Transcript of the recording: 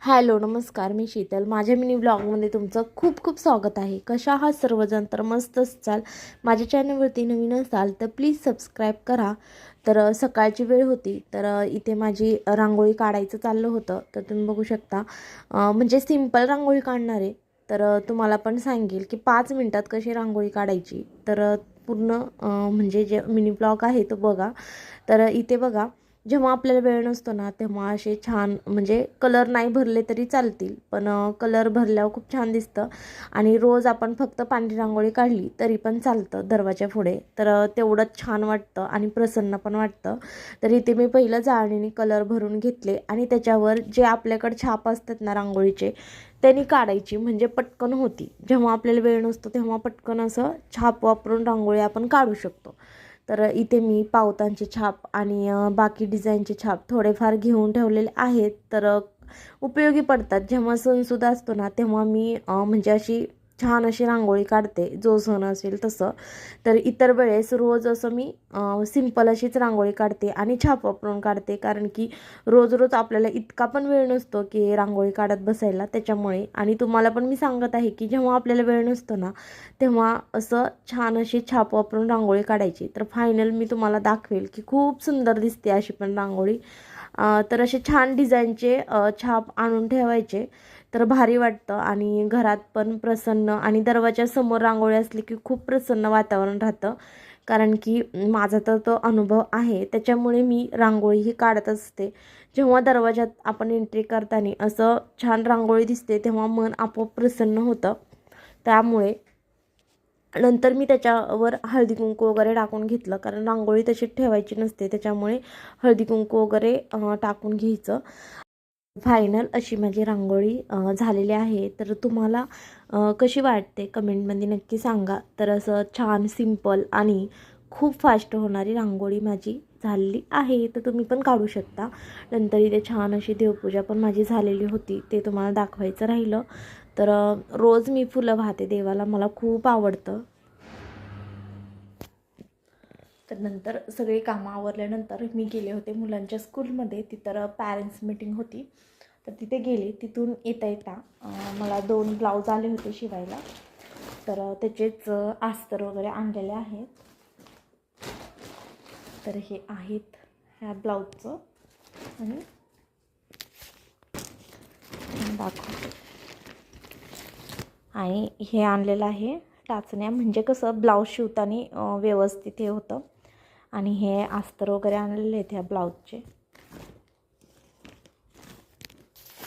Hello नमस्कार, मी शीतल. माझ्या mini ब्लॉगमध्ये तुमचं खूप खूप स्वागत आहे. कशा आहात सर्वजण? तर मस्तच चाल. माझ्या चॅनलवरती नवीन असाल तर प्लीज सबस्क्राईब करा. तर सकाळची वेळ होती, तर इथे माझी रांगोळी काढायचं चाललं होतं. तर तुम्ही बघू शकता, म्हणजे सिंपल रांगोळी काढणार आहे. तर तुम्हाला पण सांगेल की 5 मिनटात कशी रांगोळी काढायची. तर पूर्ण म्हणजे जे मिनी ब्लॉग आहे तो बघा. तर इथे बघा, जेव्हा आपल्याला वेळ नसतो ना, तेव्हा असे छान म्हणजे कलर नाही भरले तरी चालतील, पण कलर भरल्यावर खूप छान दिसतं. आणि रोज आपण फक्त पांढरी रांगोळी काढली तरी पण चालतं दरवाजा पुढे, तर तेवढंच छान वाटतं आणि प्रसन्न पण वाटतं. तर इथे मी पहिलं जाळणीने कलर भरून घेतले आणि त्याच्यावर जे आपल्याकडे छाप असतात ना रांगोळीचे, त्यांनी काढायची म्हणजे पटकन होती. जेव्हा आपल्याला वेळ नसतो तेव्हा पटकन असं छाप वापरून रांगोळी आपण काढू शकतो. तर इथे मी पावतांचे छाप आणि बाकी डिझाईनचे छाप थोडेफार घेऊन ठेवलेले आहेत. तर उपयोगी पडतात. जेव्हा सणसुद्धा असतो ना, तेव्हा मी म्हणजे अशी छान अशी रांगोळी काढते, जो सण असेल तसं. तर इतर वेळेस रोज असं मी सिंपल अशीच रांगोळी काढते आणि छाप वापरून काढते, कारण की रोज रोज आपल्याला इतका पण वेळ नसतो की रांगोळी काढत बसायला, त्याच्यामुळे. आणि तुम्हाला पण मी सांगत आहे की जेव्हा आपल्याला वेळ नसतो ना, तेव्हा असं छान अशी छाप वापरून रांगोळी काढायची. तर फायनल मी तुम्हाला दाखवेल की खूप सुंदर दिसते अशी पण रांगोळी. तर असे छान डिझाईनचे छाप आणून ठेवायचे, तर भारी वाटतं. आणि घरात पण प्रसन्न, आणि दरवाजासमोर रांगोळी असली की खूप प्रसन्न वातावरण राहतं. कारण की माझा तर तो अनुभव आहे, त्याच्यामुळे मी रांगोळी ही काढत असते. जेव्हा दरवाजात आपण एंट्री करताना असं छान रांगोळी दिसते, तेव्हा मन आपोआप प्रसन्न होतं. त्यामुळे नंतर मी त्याच्यावर हळदी कुंकू वगैरे टाकून घेतलं, कारण रांगोळी तशीच ठेवायची नसते, त्याच्यामुळे हळदी कुंकू वगैरे टाकून घ्यायचं. फायनल अशी माझी रांगोळी झालेली आहे. तर तुम्हाला कशी वाटते कमेंटमध्ये नक्की सांगा. तर असं छान सिंपल आणि खूप फास्ट होणारी रांगोळी माझी झालेली आहे, तर तुम्ही पण काढू शकता. नंतर इथे छान अशी देवपूजा पण माझी झालेली होती, ते तुम्हाला दाखवायचं राहिलं. तर रोज मी फुलं वाहते देवाला, मला खूप आवडतं. तर नंतर सगळी कामं आवरल्यानंतर मी गेले होते मुलांच्या स्कूलमध्ये. तिथं पॅरेंट्स मीटिंग होती, तर तिथे गेले. तिथून येता येता मला 2 ब्लाऊज आले होते शिवायला, तर त्याचेच अस्तर वगैरे आणलेले आहेत. तर हे आहेत ह्या ब्लाऊजचं, आणि दाखवते. आणि हे आणलेलं आहे टाचण्या, म्हणजे कसं ब्लाऊज शिवताना व्यवस्थित हे होतं. आणि हे अस्तर वगैरे आणलेले आहेत ह्या ब्लाऊजचे.